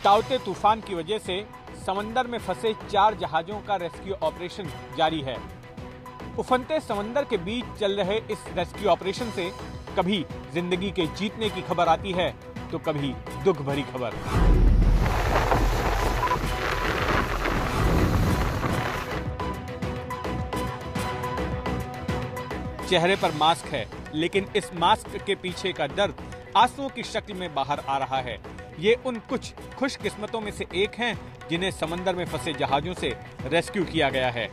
ताउते तूफान की वजह से समंदर में फंसे 4 जहाजों का रेस्क्यू ऑपरेशन जारी है। उफनते समंदर के बीच चल रहे इस रेस्क्यू ऑपरेशन से कभी जिंदगी के जीतने की खबर आती है तो कभी दुख भरी खबर। चेहरे पर मास्क है, लेकिन इस मास्क के पीछे का दर्द आंसुओं की शक्ल में बाहर आ रहा है। ये उन कुछ खुशकिस्मतों में से एक हैं जिन्हें समंदर में फंसे जहाजों से रेस्क्यू किया गया है।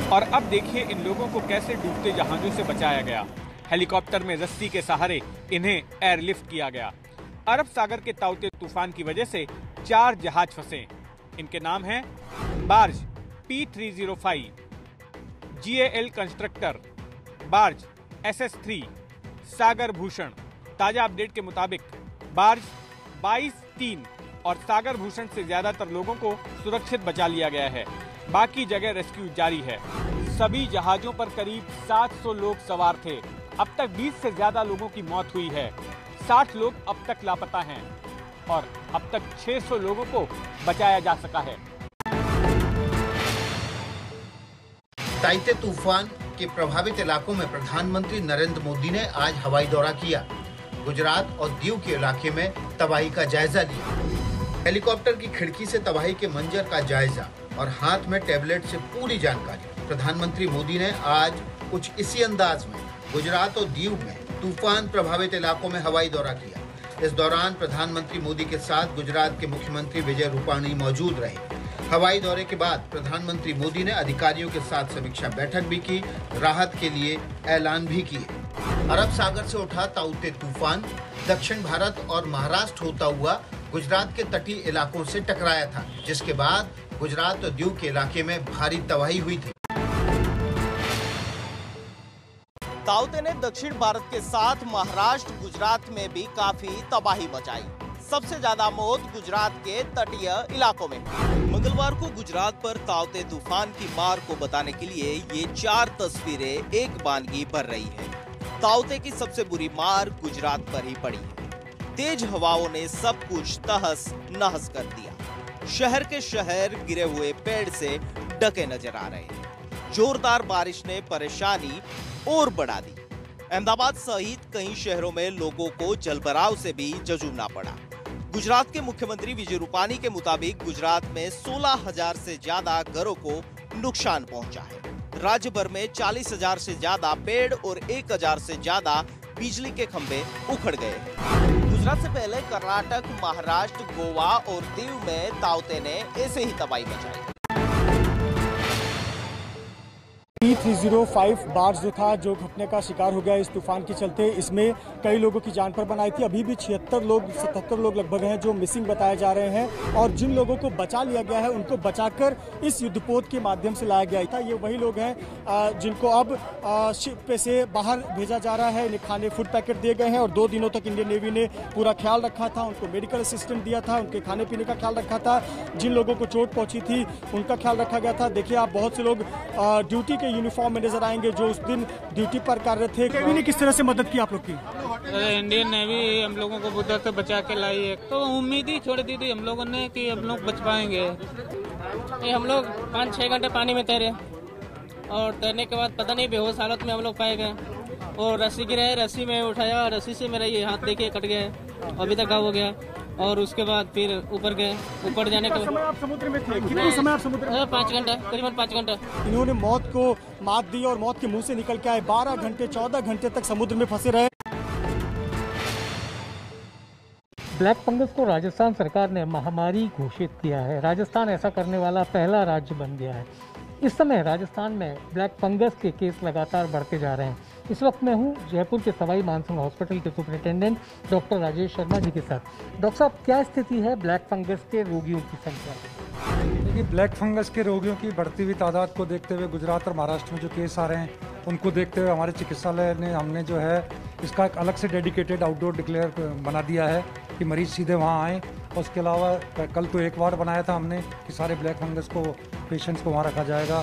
और अब देखिए इन लोगों को कैसे डूबते जहाजों से बचाया गया। हेलीकॉप्टर में रस्सी के सहारे इन्हें एयरलिफ्ट किया गया। अरब सागर के ताउते तूफान की वजह से 4 जहाज फंसे। इनके नाम हैं barge P305, GAL constructor, barge SS3, सागर भूषण। ताजा अपडेट के मुताबिक बार्ज 22-3 और सागर भूषण से ज्यादातर लोगों को सुरक्षित बचा लिया गया है। बाकी जगह रेस्क्यू जारी है। सभी जहाजों पर करीब 700 लोग सवार थे। अब तक 20 से ज्यादा लोगों की मौत हुई है। 60 लोग अब तक लापता हैं और अब तक 600 लोगों को बचाया जा सका है। ताउते तूफान के प्रभावित इलाकों में प्रधानमंत्री नरेंद्र मोदी ने आज हवाई दौरा किया। गुजरात और दीव के इलाके में तबाही का जायजा लिया। हेलीकॉप्टर की खिड़की से तबाही के मंजर का जायजा और हाथ में टैबलेट से पूरी जानकारी। प्रधानमंत्री मोदी ने आज कुछ इसी अंदाज में गुजरात और दीव में तूफान प्रभावित इलाकों में हवाई दौरा किया। इस दौरान प्रधानमंत्री मोदी के साथ गुजरात के मुख्यमंत्री विजय रूपाणी मौजूद रहे। हवाई दौरे के बाद प्रधानमंत्री मोदी ने अधिकारियों के साथ समीक्षा बैठक भी की, राहत के लिए ऐलान भी किए। अरब सागर से उठा ताउते तूफान दक्षिण भारत और महाराष्ट्र होता हुआ गुजरात के तटीय इलाकों से टकराया था, जिसके बाद गुजरात और दीव के इलाके में भारी तबाही हुई थी। ताउते ने दक्षिण भारत के साथ महाराष्ट्र, गुजरात में भी काफी तबाही मचाई। सबसे ज्यादा मौत गुजरात के तटीय इलाकों में। मंगलवार को गुजरात पर ताउते तूफान की मार को बताने के लिए ये 4 तस्वीरें एक बानगी भर रही है। ताउते की सबसे बुरी मार गुजरात पर ही पड़ी है। तेज हवाओं ने सब कुछ तहस नहस कर दिया। शहर के शहर गिरे हुए पेड़ से ढके नजर आ रहे हैं। जोरदार बारिश ने परेशानी और बढ़ा दी। अहमदाबाद सहित कई शहरों में लोगों को जलभराव से भी जूझना पड़ा। गुजरात के मुख्यमंत्री विजय रूपाणी के मुताबिक गुजरात में 16,000 से ज्यादा घरों को नुकसान पहुंचा है। राज्य भर में 40,000 से ज्यादा पेड़ और 1,000 से ज्यादा बिजली के खंभे उखड़ गए। गुजरात से पहले कर्नाटक, महाराष्ट्र, गोवा और दीव में ताउते ने ऐसे ही तबाही मचाई। P305 बार्ज जो था, जो घटने का शिकार हो गया इस तूफान के चलते, इसमें कई लोगों की जान पर बनाई थी। अभी भी 77 लोग लगभग हैं जो मिसिंग बताए जा रहे हैं और जिन लोगों को बचा लिया गया है उनको बचाकर इस युद्धपोत के माध्यम से लाया गया था। ये वही लोग हैं जिनको अब शिप पे से बाहर भेजा जा रहा है। इन्हें खाने फूड पैकेट दिए गए हैं और 2 दिनों तक इंडियन नेवी ने पूरा ख्याल रखा था। उनको मेडिकल असिस्टेंट दिया था, उनके खाने पीने का ख्याल रखा था। जिन लोगों को चोट पहुंची थी उनका ख्याल रखा गया था। देखिए आप, बहुत से लोग ड्यूटी के यूनिफॉर्म में नजर आएंगे जो उस दिन ड्यूटी पर कार्यरत थे। नेवी ने किस तरह से मदद की आप लोग की? इंडियन नेवी हम लोगों को उधर से बचा के लाई है, तो उम्मीद ही छोड़ दी थी हम लोगों ने कि हम लोग बच पाएंगे। ये हम लोग 5-6 घंटे पानी में तैरे और तैरने के बाद पता नहीं बेहोश हालत में हम लोग पाए गए और रस्सी गिरे, रस्सी में उठाया, रस्सी से मेरा ये हाथ देखिए कट गया, अभी तक घाव हो गया। और उसके बाद फिर ऊपर गए। ऊपर जाने के समय आप समुद्र में थे? कितने समय आप समुद्र में? 5 घंटा, करीबन 5 घंटा। इन्होंने मौत को मात दी और मौत के मुंह से निकल के आए। 12 घंटे 14 घंटे तक समुद्र में फंसे रहे। ब्लैक फंगस को राजस्थान सरकार ने महामारी घोषित किया है। राजस्थान ऐसा करने वाला पहला राज्य बन गया है। इस समय राजस्थान में ब्लैक फंगस के केस लगातार बढ़ते जा रहे हैं। इस वक्त मैं हूं जयपुर के सवाई मानसिंह हॉस्पिटल के सुपरिटेंडेंट डॉक्टर राजेश शर्मा जी के साथ। डॉक्टर साहब, क्या स्थिति है ब्लैक फंगस के रोगियों की संख्या? देखिए, ब्लैक फंगस के रोगियों की बढ़ती हुई तादाद को देखते हुए गुजरात और महाराष्ट्र में जो केस आ रहे हैं उनको देखते हुए हमारे चिकित्सालय ने हमने जो है इसका एक अलग से डेडिकेटेड आउटडोर डिक्लेयर बना दिया है कि मरीज सीधे वहाँ आएँ। और उसके अलावा कल तो एक वार्ड बनाया था हमने कि सारे ब्लैक फंगस को पेशेंट्स को वहाँ रखा जाएगा,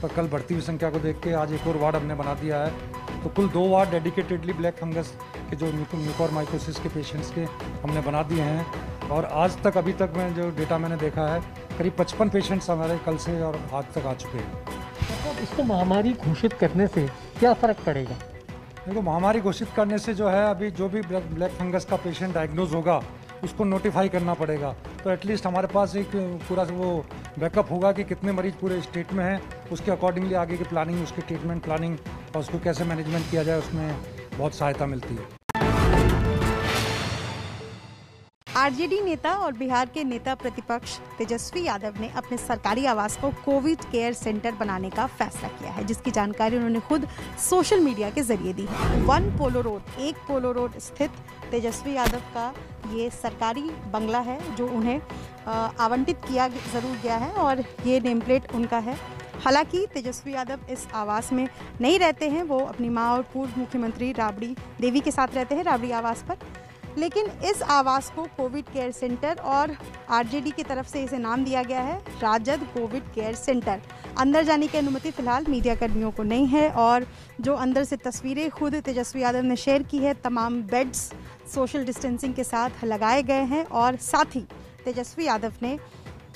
पर कल बढ़ती हुई संख्या को देख के आज एक और वार्ड हमने बना दिया है। तो कुल 2 वार्ड डेडिकेटेडली ब्लैक फंगस के जो म्यूकोरमाइकोसिस के पेशेंट्स के हमने बना दिए हैं। और आज तक अभी तक मैं जो डेटा मैंने देखा है करीब 55 पेशेंट्स हमारे कल से और आज तक आ चुके हैं। मतलब इसको महामारी घोषित करने से क्या फ़र्क पड़ेगा? देखो, महामारी घोषित करने से जो है अभी जो भी ब्लैक फंगस का पेशेंट डायग्नोज होगा उसको नोटिफाई करना पड़ेगा, तो एटलीस्ट हमारे पास एक पूरा वो बैकअप होगा कि कितने मरीज पूरे स्टेट में हैं, उसके अकॉर्डिंगली आगे की प्लानिंग, उसकी ट्रीटमेंट प्लानिंग और उसको कैसे मैनेजमेंट किया जाए उसमें बहुत सहायता मिलती है। आरजेडी नेता और बिहार के नेता प्रतिपक्ष तेजस्वी यादव ने अपने सरकारी आवास को कोविड केयर सेंटर बनाने का फैसला किया है, जिसकी जानकारी उन्होंने खुद सोशल मीडिया के जरिए दी है। 1 पोलो रोड स्थित तेजस्वी यादव का ये सरकारी बंगला है जो उन्हें आवंटित किया जरूर गया है और ये नेम प्लेट उनका है। हालांकि तेजस्वी यादव इस आवास में नहीं रहते हैं, वो अपनी मां और पूर्व मुख्यमंत्री राबड़ी देवी के साथ रहते हैं राबड़ी आवास पर। लेकिन इस आवास को कोविड केयर सेंटर और आरजेडी की तरफ से इसे नाम दिया गया है राजद कोविड केयर सेंटर। अंदर जाने की अनुमति फिलहाल मीडिया कर्मियों को नहीं है और जो अंदर से तस्वीरें खुद तेजस्वी यादव ने शेयर की है, तमाम बेड्स सोशल डिस्टेंसिंग के साथ लगाए गए हैं और साथ ही तेजस्वी यादव ने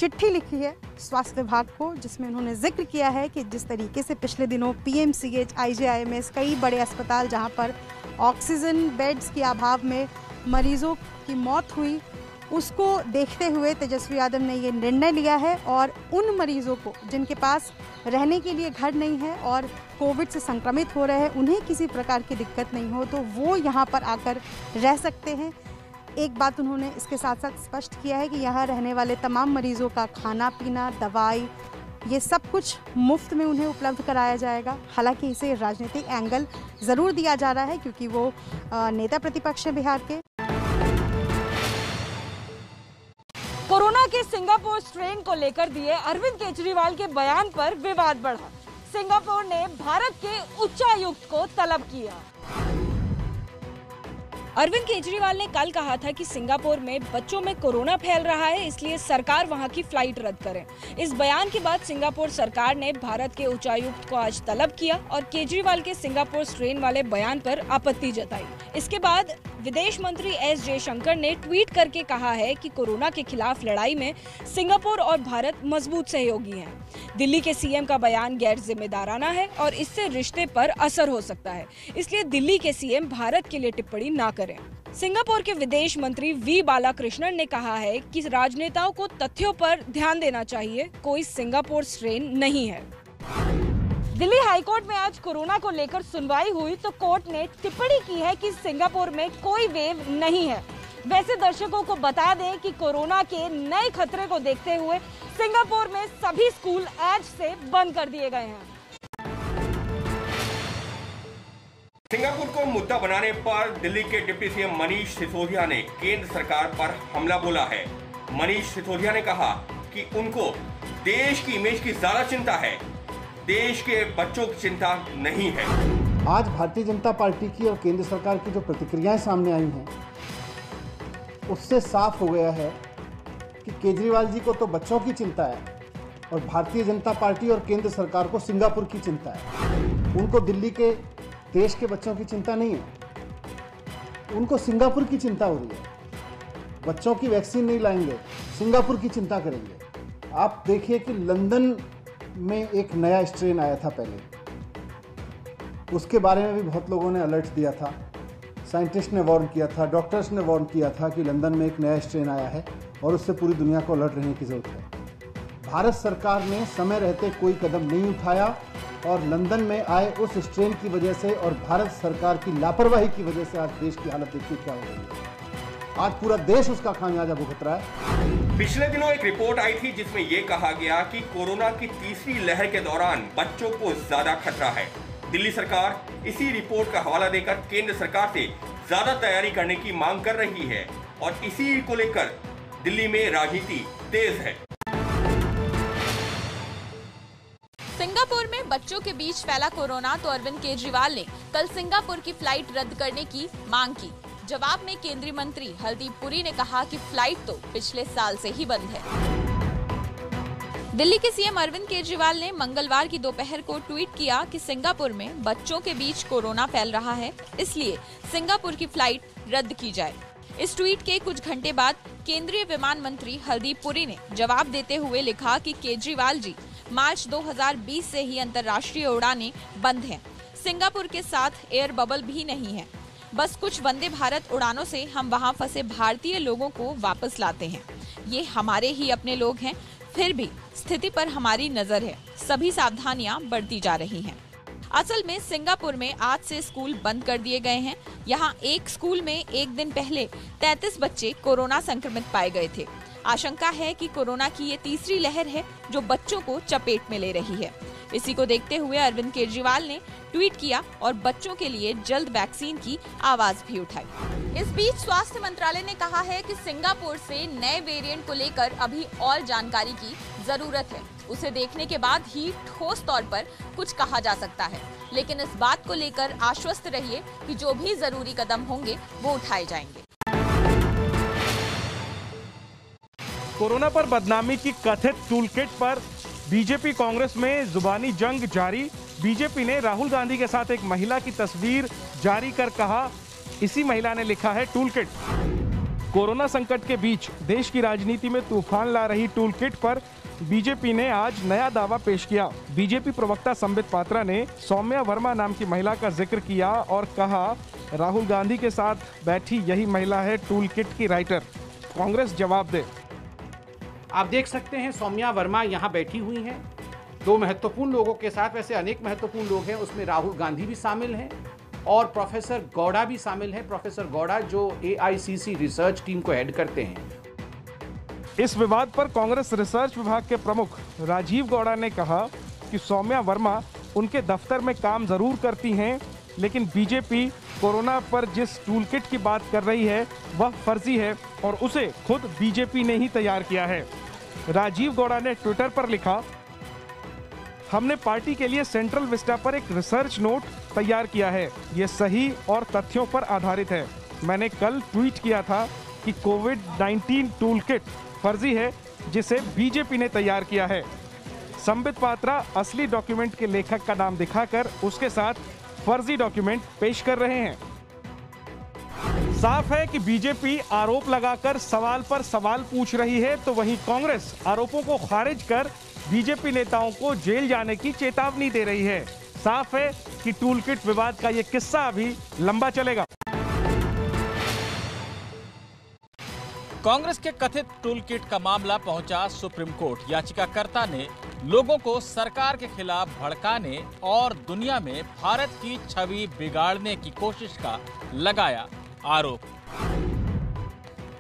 चिट्ठी लिखी है स्वास्थ्य विभाग को, जिसमें उन्होंने जिक्र किया है कि जिस तरीके से पिछले दिनों पीएमसीएच, आईजीआईएमएस, कई बड़े अस्पताल जहां पर ऑक्सीजन बेड्स के अभाव में मरीजों की मौत हुई, उसको देखते हुए तेजस्वी यादव ने ये निर्णय लिया है और उन मरीजों को जिनके पास रहने के लिए घर नहीं है और कोविड से संक्रमित हो रहे हैं, उन्हें किसी प्रकार की दिक्कत नहीं हो तो वो यहाँ पर आकर रह सकते हैं। एक बात उन्होंने इसके साथ साथ स्पष्ट किया है कि यहाँ रहने वाले तमाम मरीजों का खाना पीना, दवाई, ये सब कुछ मुफ्त में उन्हें उपलब्ध कराया जाएगा। हालांकि इसे राजनीतिक एंगल ज़रूर दिया जा रहा है क्योंकि वो नेता प्रतिपक्ष है बिहार के। कोरोना के सिंगापुर स्ट्रेन को लेकर दिए अरविंद केजरीवाल के बयान पर विवाद बढ़ा। सिंगापुर ने भारत के उच्चायुक्त को तलब किया। अरविंद केजरीवाल ने कल कहा था कि सिंगापुर में बच्चों में कोरोना फैल रहा है, इसलिए सरकार वहां की फ्लाइट रद्द करे। इस बयान के बाद सिंगापुर सरकार ने भारत के उच्चायुक्त को आज तलब किया और केजरीवाल के सिंगापुर स्ट्रेन वाले बयान पर आपत्ति जताई। इसके बाद विदेश मंत्री एस जयशंकर ने ट्वीट करके कहा है कि कोरोना के खिलाफ लड़ाई में सिंगापुर और भारत मजबूत सहयोगी हैं। दिल्ली के सीएम का बयान गैर जिम्मेदाराना है और इससे रिश्ते पर असर हो सकता है, इसलिए दिल्ली के सीएम भारत के लिए टिप्पणी न करें। सिंगापुर के विदेश मंत्री वी बालाकृष्णन ने कहा है कि राजनेताओं को तथ्यों पर ध्यान देना चाहिए, कोई सिंगापुर स्ट्रेन नहीं है। दिल्ली हाईकोर्ट में आज कोरोना को लेकर सुनवाई हुई तो कोर्ट ने टिप्पणी की है कि सिंगापुर में कोई वेव नहीं है। वैसे दर्शकों को बता दें कि कोरोना के नए खतरे को देखते हुए सिंगापुर में सभी स्कूल आज से बंद कर दिए गए हैं। सिंगापुर को मुद्दा बनाने पर दिल्ली के डिप्टी सीएम मनीष सिसोदिया ने केंद्र सरकार पर हमला बोला है। मनीष सिसोदिया ने कहा कि उनको देश की इमेज की ज्यादा चिंता है, देश के बच्चों की चिंता नहीं है। आज भारतीय जनता पार्टी की और केंद्र सरकार की जो प्रतिक्रियाएं सामने आई हैं, उससे साफ हो गया है कि केजरीवाल जी को तो बच्चों की चिंता है और भारतीय जनता पार्टी और केंद्र सरकार को सिंगापुर की चिंता है। उनको दिल्ली के देश के बच्चों की चिंता नहीं है, उनको सिंगापुर की चिंता हो रही है। बच्चों की वैक्सीन नहीं लाएंगे, सिंगापुर की चिंता करेंगे। आप देखिए कि लंदन में एक नया स्ट्रेन आया था पहले, उसके बारे में भी बहुत लोगों ने अलर्ट दिया था, साइंटिस्ट ने वार्न किया था, डॉक्टर्स ने वार्न किया था कि लंदन में एक नया स्ट्रेन आया है और उससे पूरी दुनिया को अलर्ट रहने की ज़रूरत है। भारत सरकार ने समय रहते कोई कदम नहीं उठाया और लंदन में आए उस स्ट्रेन की वजह से और भारत सरकार की लापरवाही की वजह से आज देश की हालत देखिए क्या हो रही है। आज पूरा देश उसका खामियाजा भुगत रहा है। पिछले दिनों एक रिपोर्ट आई थी जिसमें यह कहा गया कि कोरोना की तीसरी लहर के दौरान बच्चों को ज्यादा खतरा है। दिल्ली सरकार इसी रिपोर्ट का हवाला देकर केंद्र सरकार से ज्यादा तैयारी करने की मांग कर रही है और इसी को लेकर दिल्ली में राजनीति तेज है। सिंगापुर में बच्चों के बीच फैला कोरोना तो अरविंद केजरीवाल ने कल सिंगापुर की फ्लाइट रद्द करने की मांग की। जवाब में केंद्रीय मंत्री हरदीप पुरी ने कहा कि फ्लाइट तो पिछले साल से ही बंद है। दिल्ली के सीएम अरविंद केजरीवाल ने मंगलवार की दोपहर को ट्वीट किया कि सिंगापुर में बच्चों के बीच कोरोना फैल रहा है, इसलिए सिंगापुर की फ्लाइट रद्द की जाए। इस ट्वीट के कुछ घंटे बाद केंद्रीय विमान मंत्री हरदीप पुरी ने जवाब देते हुए लिखा कि केजरीवाल जी, मार्च 2020 से ही अंतर्राष्ट्रीय उड़ानें बंद हैं। सिंगापुर के साथ एयर बबल भी नहीं है। बस कुछ वंदे भारत उड़ानों से हम वहां फंसे भारतीय लोगों को वापस लाते हैं। ये हमारे ही अपने लोग हैं। फिर भी स्थिति पर हमारी नजर है। सभी सावधानियां बरती जा रही हैं। असल में सिंगापुर में आज से स्कूल बंद कर दिए गए हैं। यहाँ एक स्कूल में एक दिन पहले 33 बच्चे कोरोना संक्रमित पाए गए थे। आशंका है कि कोरोना की ये तीसरी लहर है जो बच्चों को चपेट में ले रही है। इसी को देखते हुए अरविंद केजरीवाल ने ट्वीट किया और बच्चों के लिए जल्द वैक्सीन की आवाज भी उठाई। इस बीच स्वास्थ्य मंत्रालय ने कहा है कि सिंगापुर से नए वेरिएंट को लेकर अभी और जानकारी की जरूरत है। उसे देखने के बाद ही ठोस तौर पर कुछ कहा जा सकता है, लेकिन इस बात को लेकर आश्वस्त रहिए कि जो भी जरूरी कदम होंगे वो उठाए जाएंगे। कोरोना पर बदनामी की कथित टूलकिट पर बीजेपी कांग्रेस में जुबानी जंग जारी। बीजेपी ने राहुल गांधी के साथ एक महिला की तस्वीर जारी कर कहा, इसी महिला ने लिखा है टूलकिट। कोरोना संकट के बीच देश की राजनीति में तूफान ला रही टूलकिट पर बीजेपी ने आज नया दावा पेश किया। बीजेपी प्रवक्ता संबित पात्रा ने सौम्या वर्मा नाम की महिला का जिक्र किया और कहा, राहुल गांधी के साथ बैठी यही महिला है टूलकिट की राइटर। कांग्रेस जवाब दे। आप देख सकते हैं सौम्या वर्मा यहाँ बैठी हुई हैं, दो महत्वपूर्ण लोगों के साथ। वैसे अनेक महत्वपूर्ण लोग हैं, उसमें राहुल गांधी भी शामिल हैं और प्रोफेसर गौड़ा भी शामिल हैं। प्रोफेसर गौड़ा जो AICC रिसर्च टीम को हेड करते हैं। इस विवाद पर कांग्रेस रिसर्च विभाग के प्रमुख राजीव गौड़ा ने कहा कि सौम्या वर्मा उनके दफ्तर में काम जरूर करती हैं, लेकिन बीजेपी कोरोना पर जिस टूलकिट की बात कर रही है वह फर्जी है और उसे खुद बीजेपी ने ही तैयार किया है। राजीव गौड़ा ने ट्विटर पर लिखा, हमने पार्टी के लिए सेंट्रल विस्टा पर एक रिसर्च नोट तैयार किया है। ये सही और तथ्यों पर आधारित है। मैंने कल ट्वीट किया था कि कोविड-19 टूलकिट फर्जी है जिसे बीजेपी ने तैयार किया है। संबित पात्रा असली डॉक्यूमेंट के लेखक का नाम दिखाकर उसके साथ फर्जी डॉक्यूमेंट पेश कर रहे हैं। साफ है कि बीजेपी आरोप लगाकर सवाल पर सवाल पूछ रही है, तो वहीं कांग्रेस आरोपों को खारिज कर बीजेपी नेताओं को जेल जाने की चेतावनी दे रही है। साफ है कि टूलकिट विवाद का ये किस्सा अभी लंबा चलेगा। कांग्रेस के कथित टूलकिट का मामला पहुंचा सुप्रीम कोर्ट। याचिकाकर्ता ने लोगों को सरकार के खिलाफ भड़काने और दुनिया में भारत की छवि बिगाड़ने की कोशिश का लगाया आरोप।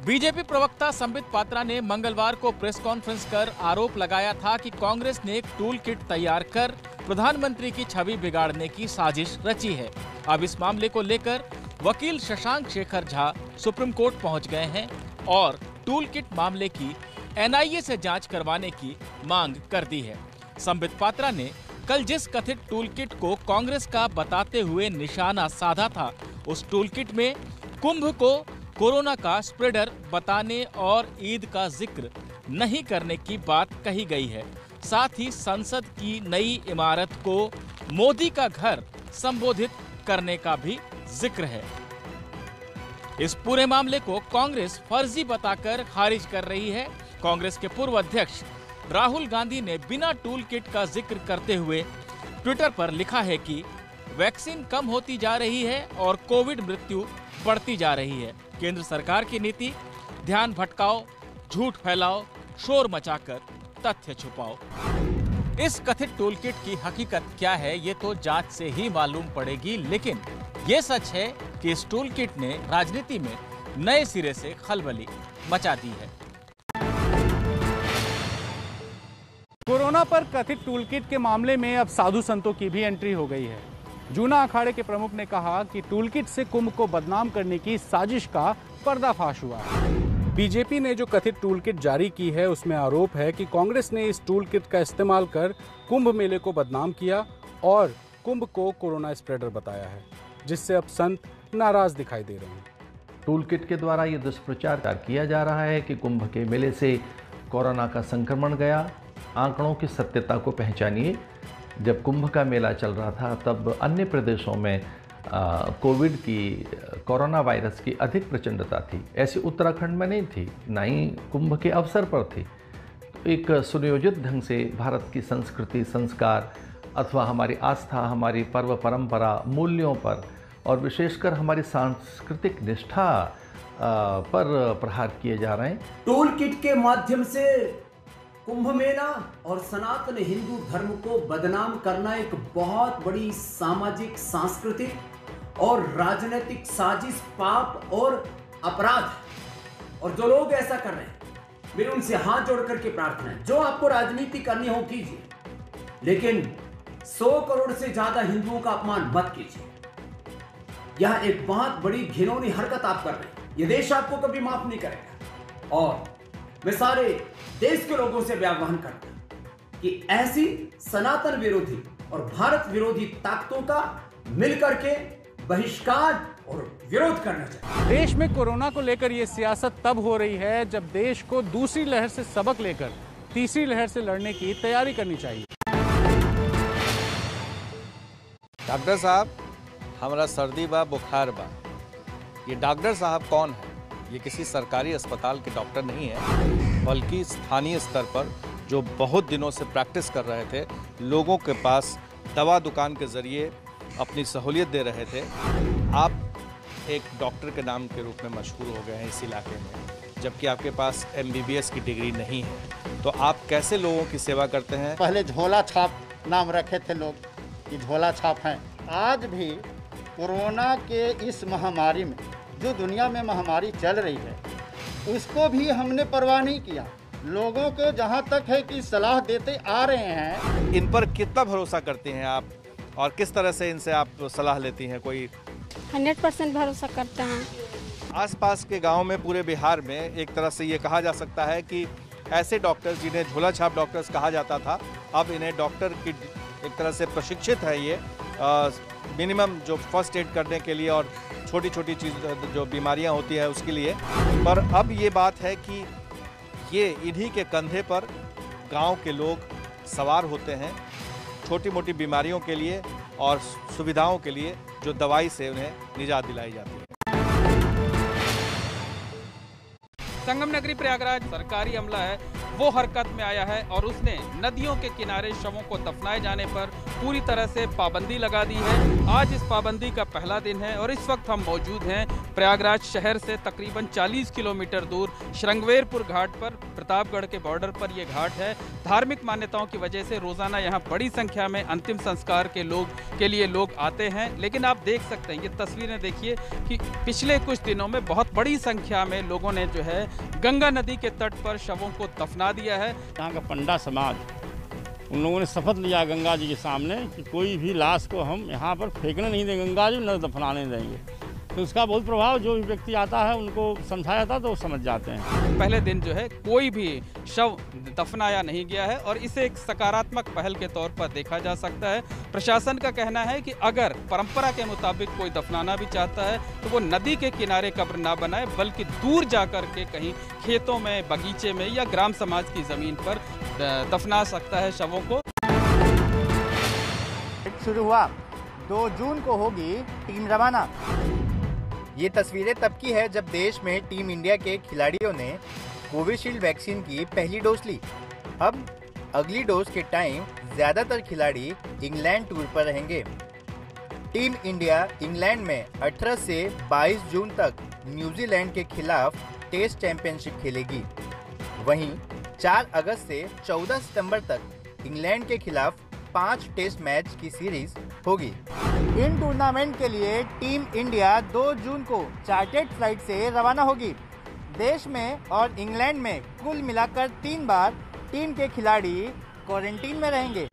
बीजेपी प्रवक्ता संबित पात्रा ने मंगलवार को प्रेस कॉन्फ्रेंस कर आरोप लगाया था कि कांग्रेस ने एक टूलकिट तैयार कर प्रधानमंत्री की छवि बिगाड़ने की साजिश रची है। अब इस मामले को लेकर वकील शशांक शेखर झा सुप्रीम कोर्ट पहुंच गए हैं और टूलकिट मामले की NIA से जांच करवाने की मांग कर दी है। संबित पात्रा ने कल जिस कथित टूलकिट को कांग्रेस का बताते हुए निशाना साधा था, उस टूलकिट में कुंभ को कोरोना का स्प्रेडर बताने और ईद का जिक्र नहीं करने की बात कही गई है। साथ ही संसद की नई इमारत को मोदी का घर संबोधित करने का भी जिक्र है। इस पूरे मामले को कांग्रेस फर्जी बताकर खारिज कर रही है। कांग्रेस के पूर्व अध्यक्ष राहुल गांधी ने बिना टूलकिट का जिक्र करते हुए ट्विटर पर लिखा है कि वैक्सीन कम होती जा रही है और कोविड मृत्यु बढ़ती जा रही है। केंद्र सरकार की नीति ध्यान भटकाओ, झूठ फैलाओ, शोर मचाकर तथ्य छुपाओ। इस कथित टूलकिट की हकीकत क्या है ये तो जांच से ही मालूम पड़ेगी, लेकिन ये सच है कि इस टूलकिट ने राजनीति में नए सिरे से खलबली मचा दी है। कोरोना पर कथित टूलकिट के मामले में अब साधु संतों की भी एंट्री हो गई है। जूना अखाड़े के प्रमुख ने कहा कि टूलकिट से कुंभ को बदनाम करने की साजिश का पर्दाफाश हुआ है। बीजेपी ने जो कथित टूलकिट जारी की है उसमें आरोप है कि कांग्रेस ने इस टूलकिट का इस्तेमाल कर कुंभ मेले को बदनाम किया और कुंभ को कोरोना स्प्रेडर बताया है, जिससे अब संत नाराज दिखाई दे रहे हैं। टूलकिट के द्वारा ये दुष्प्रचार किया जा रहा है कि कुंभ के मेले से कोरोना का संक्रमण गया आंकड़ों की सत्यता को पहचानिए। जब कुंभ का मेला चल रहा था तब अन्य प्रदेशों में कोरोना वायरस की अधिक प्रचंडता थी, ऐसी उत्तराखंड में नहीं थी, ना ही कुंभ के अवसर पर थी। तो एक सुनियोजित ढंग से भारत की संस्कृति, संस्कार अथवा हमारी आस्था, हमारी पर्व परंपरा, मूल्यों पर और विशेषकर हमारी सांस्कृतिक निष्ठा पर प्रहार किए जा रहे हैं। टूल किट के माध्यम से कुंभ मेला और सनातन हिंदू धर्म को बदनाम करना एक बहुत बड़ी सामाजिक, सांस्कृतिक और राजनीतिक साजिश, पाप और अपराध है। और जो लोग ऐसा कर रहे हैं, मेरे उनसे हाथ जोड़ करके प्रार्थना है, जो आपको राजनीति करनी हो कीजिए, लेकिन 100 करोड़ से ज्यादा हिंदुओं का अपमान मत कीजिए। यह एक बहुत बड़ी घिनौनी हरकत आप कर रहे हैं, ये देश आपको कभी माफ नहीं करेगा। और मैं सारे देश के लोगों से आह्वान करता हूं कि ऐसी सनातन विरोधी और भारत विरोधी ताकतों का मिलकर के बहिष्कार और विरोध करना चाहिए। देश में कोरोना को लेकर यह सियासत तब हो रही है जब देश को दूसरी लहर से सबक लेकर तीसरी लहर से लड़ने की तैयारी करनी चाहिए। डॉक्टर साहब, हमारा सर्दी बा, बुखार बा। ये डॉक्टर साहब कौन है? ये किसी सरकारी अस्पताल के डॉक्टर नहीं है, बल्कि स्थानीय स्तर पर जो बहुत दिनों से प्रैक्टिस कर रहे थे, लोगों के पास दवा दुकान के जरिए अपनी सहूलियत दे रहे थे। आप एक डॉक्टर के नाम के रूप में मशहूर हो गए हैं इस इलाके में, जबकि आपके पास MBBS की डिग्री नहीं है। तो आप कैसे लोगों की सेवा करते हैं? पहले झोला छाप नाम रखे थे लोग कि झोला छाप हैं। आज भी कोरोना के इस महामारी में, जो दुनिया में महामारी चल रही है, उसको भी हमने परवाह नहीं किया। लोगों को जहां तक है कि सलाह देते आ रहे हैं। इन पर कितना भरोसा करते हैं आप, और किस तरह से इनसे आप सलाह लेती हैं? कोई 100% भरोसा करते हैं। आसपास के गांव में, पूरे बिहार में एक तरह से ये कहा जा सकता है कि ऐसे डॉक्टर्स जिन्हें झोला छाप डॉक्टर्स कहा जाता था, अब इन्हें डॉक्टर की एक तरह से प्रशिक्षित है ये मिनिमम जो फर्स्ट एड करने के लिए और छोटी छोटी चीज़ जो बीमारियां होती है उसके लिए। पर अब ये बात है कि ये इन्हीं के कंधे पर गांव के लोग सवार होते हैं छोटी मोटी बीमारियों के लिए और सुविधाओं के लिए, जो दवाई से उन्हें निजात दिलाई जाती है। संगम नगरी प्रयागराज सरकारी अमला है, वो हरकत में आया है और उसने नदियों के किनारे शवों को दफनाए जाने पर पूरी तरह से पाबंदी लगा दी है। आज इस पाबंदी का पहला दिन है और इस वक्त हम मौजूद हैं प्रयागराज शहर से तकरीबन 40 किलोमीटर दूर श्रृंगवेरपुर घाट पर। प्रतापगढ़ के बॉर्डर पर यह घाट है। धार्मिक मान्यताओं की वजह से रोजाना यहाँ बड़ी संख्या में अंतिम संस्कार के लिए लोग आते हैं। लेकिन आप देख सकते हैं, ये तस्वीरें देखिए कि पिछले कुछ दिनों में बहुत बड़ी संख्या में लोगों ने जो है गंगा नदी के तट पर शवों को दफना दिया है। यहाँ का पंडा समाज, उन लोगों ने शपथ लिया गंगा जी के सामने कि कोई भी लाश को हम यहाँ पर फेंकने नहीं देंगे, गंगा जी न दफनाने देंगे। तो उसका बहुत प्रभाव जो भी व्यक्ति आता है उनको समझाया था तो वो समझ जाते हैं। पहले दिन जो है कोई भी शव दफनाया नहीं गया है और इसे एक सकारात्मक पहल के तौर पर देखा जा सकता है। प्रशासन का कहना है कि अगर परंपरा के मुताबिक कोई दफनाना भी चाहता है तो वो नदी के किनारे कब्र ना बनाए, बल्कि दूर जाकर के कहीं खेतों में, बगीचे में या ग्राम समाज की जमीन पर दफना सकता है शवों को। शुरू हुआ 2 जून को होगी टीम रवाना। ये तस्वीरें तब की है जब देश में टीम इंडिया के खिलाड़ियों ने कोविशील्ड वैक्सीन की पहली डोज ली। अब अगली डोज के टाइम ज्यादातर खिलाड़ी इंग्लैंड टूर पर रहेंगे। टीम इंडिया इंग्लैंड में 18 से 22 जून तक न्यूजीलैंड के खिलाफ टेस्ट चैंपियनशिप खेलेगी। वहीं 4 अगस्त से 14 सितंबर तक इंग्लैंड के खिलाफ 5 टेस्ट मैच की सीरीज होगी। इन टूर्नामेंट के लिए टीम इंडिया 2 जून को चार्टर्ड फ्लाइट से रवाना होगी। देश में और इंग्लैंड में कुल मिलाकर 3 बार टीम के खिलाड़ी क्वारंटीन में रहेंगे।